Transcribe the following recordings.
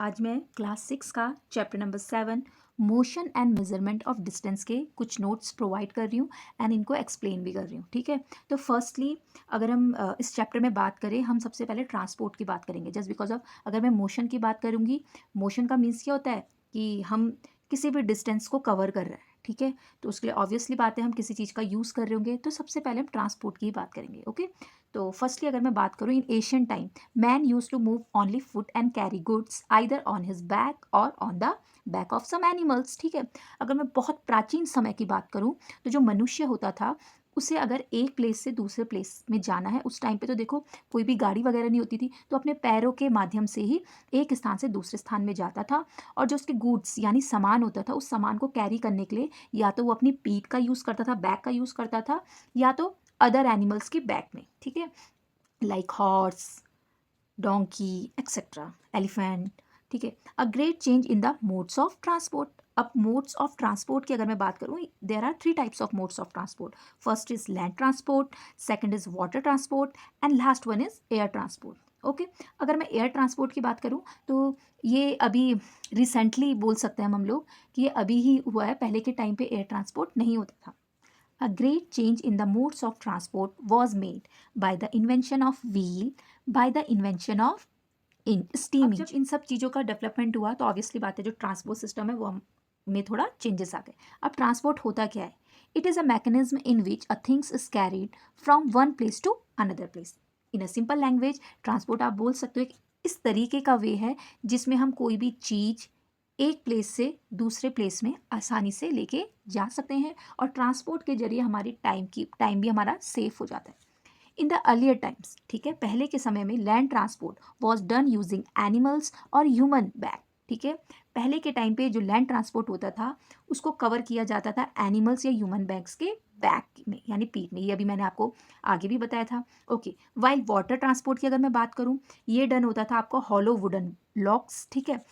आज मैं क्लास 6 का chapter number 7 motion and measurement of distance के कुछ नोट्स प्रोवाइड कर रही हूँ एंड इनको एक्सप्लेन भी कर रही हूँ। ठीक है, तो फर्स्टली अगर हम इस चैप्टर में बात करें, हम सबसे पहले ट्रांसपोर्ट की बात करेंगे। जस्ट बिकॉज ऑफ अगर मैं मोशन की बात करूँगी, मोशन का मीन्स क्या होता है कि हम किसी भी डिस्टेंस को कवर कर रहे हैं। ठीक है, तो उसके लिए ऑब्वियसली बात है हम किसी चीज़ का यूज़ कर रहे होंगे, तो सबसे पहले हम ट्रांसपोर्ट की बात करेंगे। ओके, तो फर्स्टली अगर मैं बात करूँ, इन Asian time man used to move only foot and carry goods either on his back or on the back of some animals। ठीक है, अगर मैं बहुत प्राचीन समय की बात करूं तो जो मनुष्य होता था उसे अगर एक प्लेस से दूसरे प्लेस में जाना है, उस टाइम पे तो देखो कोई भी गाड़ी वगैरह नहीं होती थी, तो अपने पैरों के माध्यम से ही एक स्थान से दूसरे स्थान में जाता था। और जो उसके गुड्स यानी सामान होता था, उस सामान को कैरी करने के लिए या तो वो अपनी पीठ का यूज़ करता था, बैक का यूज़ करता था, या तो अदर एनिमल्स की बैक में। ठीक है, like horse, donkey etcetera, elephant. ठीक है, a great change in the modes of transport. अब मोड्स ऑफ ट्रांसपोर्ट की अगर मैं बात करूँ, there are 3 types of modes of transport. First is land transport, second is water transport and last one is air transport. Okay, अगर मैं air transport की बात करूँ तो ये अभी रिसेंटली बोल सकते हैं हम लोग कि ये अभी ही हुआ है, पहले के टाइम पे एयर ट्रांसपोर्ट नहीं होता था। A great change in the modes of transport was made by the invention of wheel, by the invention of steam engine। जब इन सब चीज़ों का डेवलपमेंट हुआ तो ऑब्वियसली बात है जो ट्रांसपोर्ट सिस्टम है वो में थोड़ा चेंजेस आ गए। अब ट्रांसपोर्ट होता क्या है? It is a mechanism in which a things is carried from one place to another place. In a simple language transport आप बोल सकते हो एक इस तरीके का वे है जिसमें हम कोई भी चीज़ एक प्लेस से दूसरे प्लेस में आसानी से लेके जा सकते हैं, और ट्रांसपोर्ट के जरिए हमारी टाइम भी हमारा सेफ हो जाता है। इन द अर्लियर टाइम्स, ठीक है, पहले के समय में land transport was done using animals और ह्यूमन बैग। ठीक है, पहले के टाइम पे जो लैंड ट्रांसपोर्ट होता था उसको कवर किया जाता था एनिमल्स या ह्यूमन बैग्स के बैक में यानी पीठ में। ये अभी मैंने आपको आगे भी बताया था। ओके, वाइल वाटर ट्रांसपोर्ट की अगर मैं बात करूँ, ये डन होता था आपको हॉलो वुडन ब्लॉक्स। ठीक है,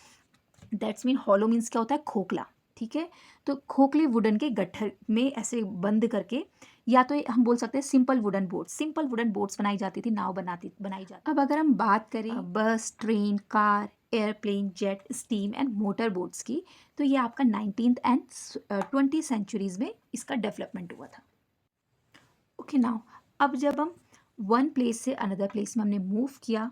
दैट्स मीन हॉलो मीन्स क्या होता है? खोखला। ठीक है, तो खोखले वुडन के गट्ठर में ऐसे बंद करके, या तो हम बोल सकते हैं simple wooden boats, simple wooden boats बनाई जाती थी, नाव बनाई जाती। अब अगर हम बात करें बस, train, car, airplane, jet, steam and motor boats की, तो ये आपका 19th एंड 20th सेंचुरीज में इसका डेवलपमेंट हुआ था। ओके, नाउ अब जब हम वन प्लेस से अनदर प्लेस में हमने मूव किया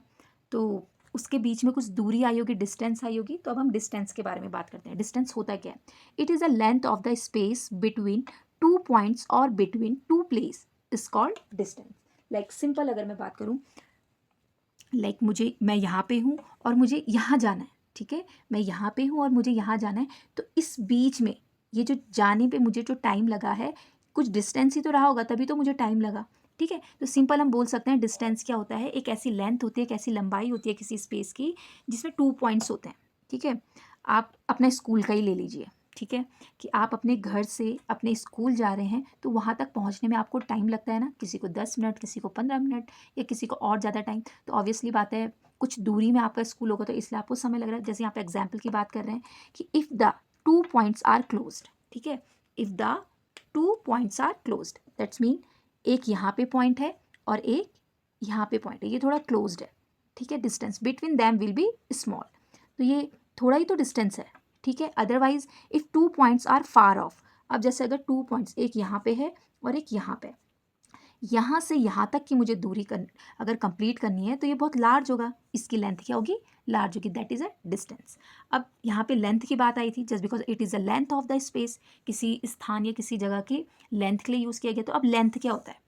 तो उसके बीच में कुछ दूरी आई होगी, डिस्टेंस आई होगी, तो अब हम डिस्टेंस के बारे में बात करते हैं। डिस्टेंस होता क्या है? It is a length of the space between 2 points और between 2 place is called distance. Like simple अगर मैं बात करूँ, लाइक मैं यहाँ पे हूँ और मुझे यहाँ जाना है। ठीक है, मैं यहाँ पे हूँ और मुझे यहाँ जाना है, तो इस बीच में ये जो जाने पे मुझे जो टाइम लगा है, कुछ डिस्टेंस ही तो रहा होगा, तभी तो मुझे टाइम लगा। ठीक है, तो सिंपल हम बोल सकते हैं डिस्टेंस क्या होता है? एक ऐसी लेंथ होती है, एक ऐसी लंबाई होती है किसी स्पेस की जिसमें 2 पॉइंट्स होते हैं। ठीक है, आप अपने स्कूल का ही ले लीजिए। ठीक है, कि आप अपने घर से अपने स्कूल जा रहे हैं तो वहाँ तक पहुँचने में आपको टाइम लगता है ना, किसी को 10 मिनट, किसी को 15 मिनट, या किसी को और ज़्यादा टाइम। तो ऑब्वियसली बात है कुछ दूरी में आपका स्कूल होगा तो इसलिए आपको समय लग रहा है। जैसे यहाँ पे एग्जाम्पल की बात कर रहे हैं कि if the 2 points are closed. ठीक है, if the 2 points are closed, that's mean एक यहाँ पे पॉइंट है और एक यहाँ पे पॉइंट है, ये थोड़ा क्लोज्ड है। ठीक है, distance between them will be small, तो ये थोड़ा ही तो डिस्टेंस है। ठीक है, otherwise if 2 points are far off, अब जैसे अगर 2 पॉइंट्स, एक यहाँ पे है और एक यहाँ पे, यहाँ से यहाँ तक की मुझे दूरी अगर कंप्लीट करनी है तो ये बहुत लार्ज होगा, इसकी लेंथ क्या होगी? लार्ज होगी, दैट इज़ अ डिस्टेंस। अब यहाँ पे लेंथ की बात आई थी, just because it is a length of the space, किसी स्थान या किसी जगह की लेंथ के लिए यूज़ किया गया। तो अब लेंथ क्या होता है?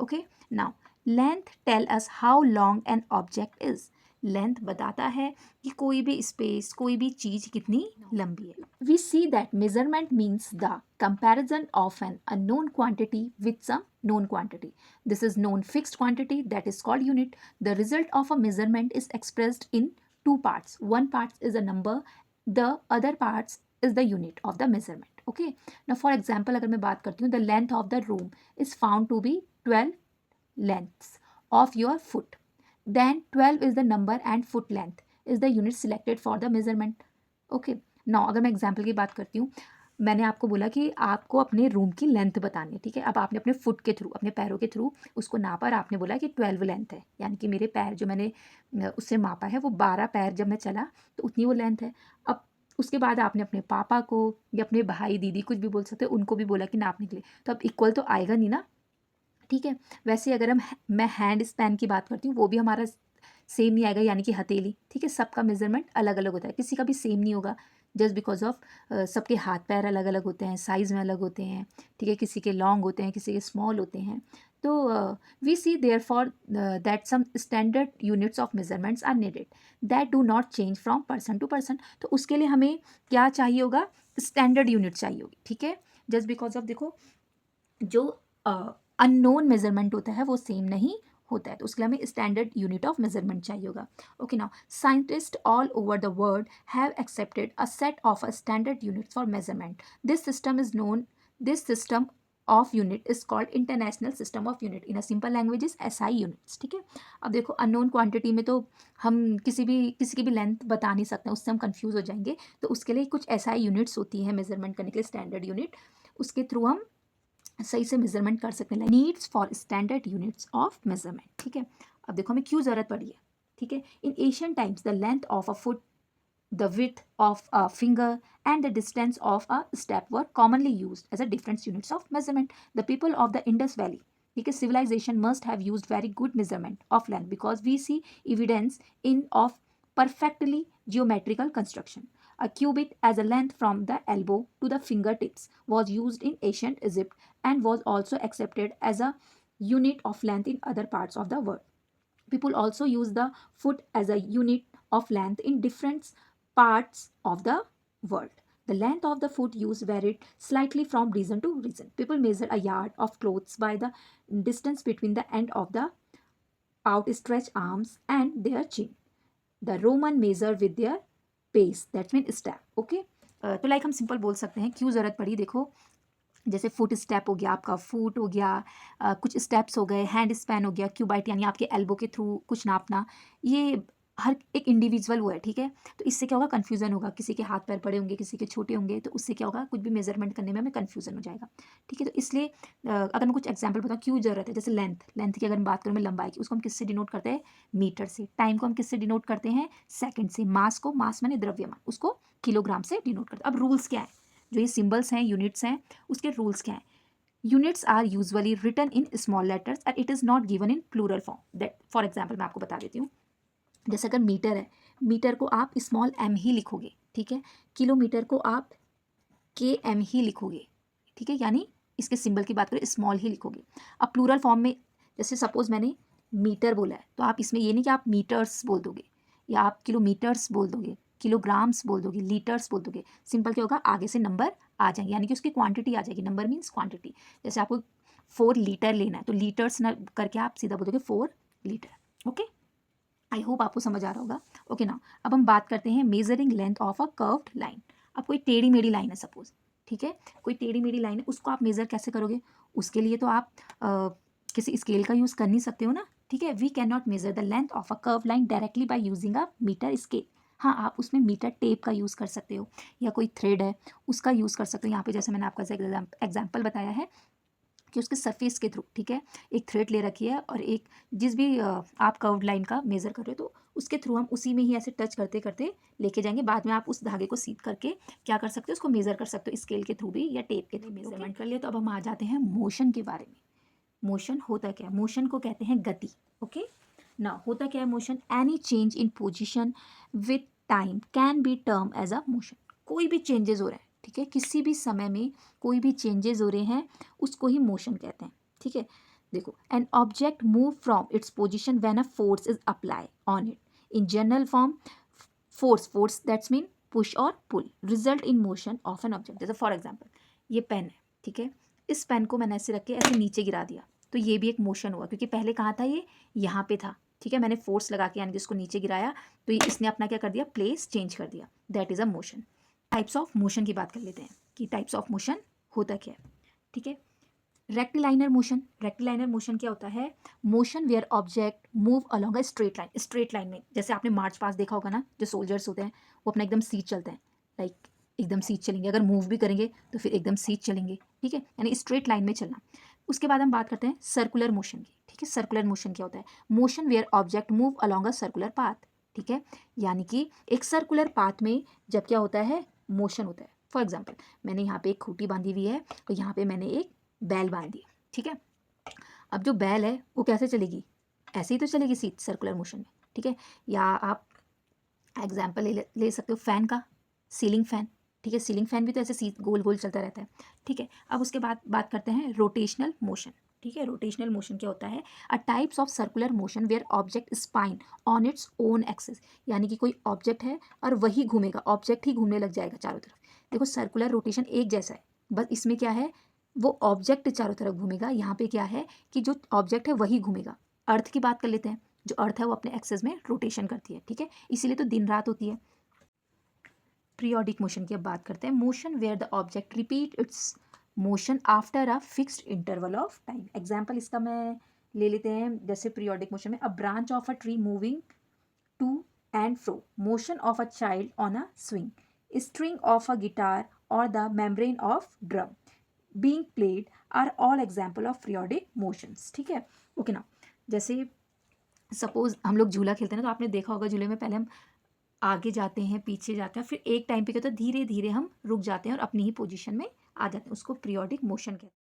Okay, now length tell us how long an object is. Length बताता है कि कोई भी स्पेस, कोई भी चीज़ कितनी लंबी है। We see that measurement means the comparison of an unknown quantity with some known quantity. This is known fixed quantity that is called unit. The result of a measurement is expressed in 2 parts. One part is a number, the other parts is the unit of the measurement. Okay. Now for example अगर मैं बात करती हूँ, the length of the room is found to be 12 lengths of your foot. Then 12 is the number and foot length is the unit selected for the measurement. Okay. Now अगर मैं example की बात करती हूँ, मैंने आपको बोला कि आपको अपने रूम की लेंथ बतानी है, ठीक है। अब आपने अपने फुट के थ्रू, अपने पैरों के थ्रू उसको नापा और आपने बोला कि 12 लेंथ है, यानी कि मेरे पैर जो मैंने उससे मापा है वो 12 पैर जब मैं चला तो उतनी वो लेंथ है। अब उसके बाद आपने अपने पापा को या अपने भाई दीदी कुछ भी बोल सकते हो, उनको भी बोला कि नापने के लिए, तो अब इक्वल तो आएगा नहीं ना, ठीक है। वैसे अगर मैं हैंड स्पैन की बात करती हूँ, वो भी हमारा सेम नहीं आएगा, यानी कि हथेली, ठीक है। सबका मेजरमेंट अलग अलग होता है, किसी का भी सेम नहीं होगा, जस्ट बिकॉज ऑफ सबके हाथ पैर अलग अलग होते हैं, साइज़ में अलग होते हैं, ठीक है। किसी के लॉन्ग होते हैं, किसी के स्मॉल होते हैं। तो we see there for that some standard units of measurements are needed that do not change from person to person. तो उसके लिए हमें क्या चाहिए होगा, स्टैंडर्ड यूनिट चाहिए होगी, ठीक है। जस्ट बिकॉज ऑफ देखो, जो अननोन मेजरमेंट होता है वो सेम नहीं होता है, तो उसके लिए हमें स्टैंडर्ड यूनिट ऑफ मेजरमेंट चाहिए होगा। Okay, now scientist all over the world have accepted a set of a standard units for measurement. This system of unit is called international system of unit, in a simple language is SI units, ठीक है। अब देखो, unknown quantity में तो हम किसी की भी लेंथ बता नहीं सकते हैं, उससे हम कंफ्यूज हो जाएंगे। तो उसके लिए कुछ SI यूनिट्स होती हैं मेजरमेंट करने के लिए, स्टैंडर्ड यूनिट, उसके थ्रू हम सही से मेजरमेंट कर सकते हैं। Needs for standard units of measurement, ठीक है। अब देखो हमें क्यों ज़रूरत पड़ी है, ठीक है। इन Asian times the length of a foot, the width of a finger, and the distance of a step were commonly used as a different units of measurement. The people of the Indus Valley, because civilization must have used very good measurement of length, because we see evidence in of perfectly geometrical construction. A cubit as a length from the elbow to the fingertips was used in ancient Egypt and was also accepted as a unit of length in other parts of the world. People also use the foot as a unit of length in different parts of the world. The length of the foot used varied slightly from region to region. People measure a yard of clothes by the distance between the end of the outstretched arms and their chin. The Roman measure with their pace, that means step. Okay, तो like हम simple बोल सकते हैं क्यों ज़रूरत पड़ी। देखो, जैसे फुट स्टेप हो गया, आपका फुट हो गया, कुछ स्टेप्स हो गए, हैंड स्पैन हो गया, क्यूबाइट यानी आपके एल्बो के थ्रू कुछ नापना, ये हर एक इंडिविजुअल वो है, ठीक है। तो इससे क्या होगा, कन्फ्यूजन होगा, किसी के हाथ पैर बड़े होंगे, किसी के छोटे होंगे, तो उससे क्या होगा, कुछ भी मेजरमेंट करने में हमें कन्फ्यूजन हो जाएगा, ठीक है। तो इसलिए अगर मैं कुछ एग्जाम्पल बताऊँ क्यों ज़रूरत है, जैसे लेंथ की अगर मैं बात करूँ, मैं लंबाई की, उसको हम किससे डिनोट करते हैं, मीटर से। टाइम को हम किससे डिनोट करते हैं, सेकंड से। मास माने द्रव्यमान, उसको किलोग्राम से डिनोट करते हैं। अब रूल्स क्या है, जो ये सिंबल्स हैं, यूनिट्स हैं, उसके रूल्स क्या हैं। Units are usually written in small letters and it is not given in plural form. That for example मैं आपको बता देती हूँ, जैसे अगर मीटर है, मीटर को आप स्मॉल m ही लिखोगे, ठीक है। किलोमीटर को आप km ही लिखोगे, ठीक है, यानी इसके सिंबल की बात करें स्मॉल ही लिखोगे। अब प्लूरल फॉर्म में, जैसे सपोज मैंने मीटर बोला है, तो आप इसमें ये नहीं कि आप मीटर्स बोल दोगे या आप किलोमीटर्स बोल दोगे, किलोग्राम्स बोल दोगे, लीटर्स बोल दोगे। सिंपल क्या होगा, आगे से नंबर आ जाएंगे, यानी कि उसकी क्वांटिटी आ जाएगी। Number means quantity. जैसे आपको 4 लीटर लेना है, तो लीटर्स ना करके आप सीधा बोलोगे 4 लीटर। ओके, आई होप आपको समझ आ रहा होगा। ओके ना, अब हम बात करते हैं measuring length of a curved line. अब कोई टेढ़ी मेढ़ी लाइन है सपोज, ठीक है, कोई टेढ़ी मेढ़ी लाइन है, उसको आप मेज़र कैसे करोगे। उसके लिए तो आप किसी स्केल का यूज़ कर नहीं सकते हो ना, ठीक है। We can not measure the length of a curve line directly by using a metre scale. हाँ, आप उसमें मीटर टेप का यूज़ कर सकते हो, या कोई थ्रेड है उसका यूज़ कर सकते हो। यहाँ पे जैसे मैंने आपका एग्जाम्पल बताया है कि उसके सरफेस के थ्रू, ठीक है, एक थ्रेड ले रखी है और एक जिस भी आप कर्व्ड लाइन का मेज़र कर रहे हो, तो उसके थ्रू हम उसी में ही ऐसे टच करते करते लेके जाएंगे। बाद में आप उस धागे को सीध करके क्या कर सकते हो, उसको मेज़र कर सकते हो, स्केल के थ्रू भी या टेप के थ्रू मेजरमेंट कर लिया। तो अब हम आ जाते हैं मोशन के बारे में। मोशन होता क्या है, मोशन को कहते हैं गति। ओके ना, होता क्या है motion, any change in position with time can be term as a motion. कोई भी चेंजेस हो रहे हैं, ठीक है, किसी भी समय में कोई भी चेंजेस हो रहे हैं, उसको ही मोशन कहते हैं, ठीक है। देखो, an object move from its position when a force is apply on it. In general form, force that's mean push और pull result in motion of an object. जैसे फॉर एग्जाम्पल ये पेन है, ठीक है, इस पेन को मैंने ऐसे रख के ऐसे नीचे गिरा दिया, तो ये भी एक मोशन हुआ, क्योंकि पहले कहाँ था, ये यहाँ पे था, ठीक है। मैंने फोर्स लगा के यानी कि इसको नीचे गिराया, तो ये इसने अपना क्या कर दिया, प्लेस चेंज कर दिया। That is a motion. Types of motion की बात कर लेते हैं कि टाइप्स ऑफ मोशन होता क्या है, ठीक है। रेक्टिलाइनर मोशन, रेक्टिलाइनर मोशन क्या होता है, motion where object move along a straight line में। जैसे आपने मार्च पास्ट देखा होगा ना, जो सोल्जर्स होते हैं वो अपना एकदम सीट चलते हैं, लाइक एकदम सीध चलेंगे, अगर मूव भी करेंगे तो फिर एकदम सीध चलेंगे, ठीक है, यानी स्ट्रेट लाइन में चलना। उसके बाद हम बात करते हैं सर्कुलर मोशन की, ठीक है। सर्कुलर मोशन क्या होता है? Motion where object move along a circular path, ठीक है, यानी कि एक सर्कुलर पाथ में जब क्या होता है, मोशन होता है। फॉर एग्जाम्पल मैंने यहाँ पे एक खूंटी बांधी हुई है और यहाँ पे मैंने एक बैल बांध दी, ठीक है। अब जो बैल है वो कैसे चलेगी? ऐसे ही तो चलेगी सीध सर्कुलर मोशन में, ठीक है। या आप एग्जाम्पल ले सकते हो फैन का, सीलिंग फैन, ठीक है। सीलिंग फैन भी तो ऐसे सीध गोल गोल चलता रहता है, ठीक है। अब उसके बाद बात करते हैं रोटेशनल मोशन, ठीक है। रोटेशनल मोशन क्या होता है? A types of circular motion where object spin on its own axis, यानी कि कोई ऑब्जेक्ट है और वही घूमेगा, ऑब्जेक्ट ही घूमने लग जाएगा चारों तरफ। देखो सर्कुलर रोटेशन एक जैसा है, बस इसमें क्या है, वो ऑब्जेक्ट चारों तरफ घूमेगा, यहाँ पे क्या है कि जो ऑब्जेक्ट है वही घूमेगा। अर्थ की बात कर लेते हैं, जो अर्थ है वो अपने एक्सिस में रोटेशन करती है, ठीक है, इसीलिए तो दिन रात होती है। पीरियोडिक मोशन की अब बात करते हैं, motion where the object repeat its motion after a fixed interval of time. Example इसका मैं ले लेते हैं, जैसे पीरियोडिक मोशन में a branch of a tree moving to and fro, motion of a child on a swing, string of a guitar और the membrane of drum being played are all example of periodic motions, ठीक है। Okay ना, जैसे suppose हम लोग झूला खेलते हैं ना, तो आपने देखा होगा झूले में पहले हम आगे जाते हैं, पीछे जाते हैं, फिर एक टाइम पे क्या होता है, धीरे धीरे हम रुक जाते हैं और अपनी ही पोजीशन में आ जाते हैं, उसको पीरियोडिक मोशन कहते हैं।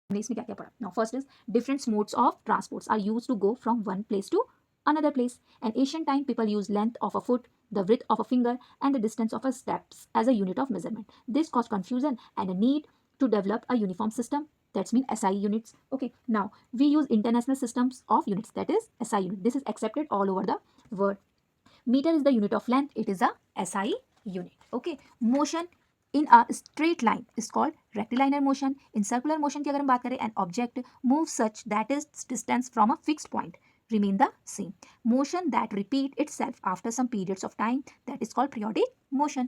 हमने इसमें क्या क्या पढ़ा? Now first is different modes of transports are used to go from one place to another place. In ancient time, people used length of a foot, the width of a finger, and the distance of a steps as a unit of measurement. This caused confusion and a need to develop a uniform system. That's mean SI units. Okay, now we use international systems of units. That is SI unit. This is accepted all over the world. Meter is the unit of length. It is a SI unit. Okay, motion in a straight line is called rectilinear motion. In circular motion की अगर हम बात करें, an object moves such that its distance from a fixed point remain the same. Motion that repeat itself after some periods of time, that is called periodic motion.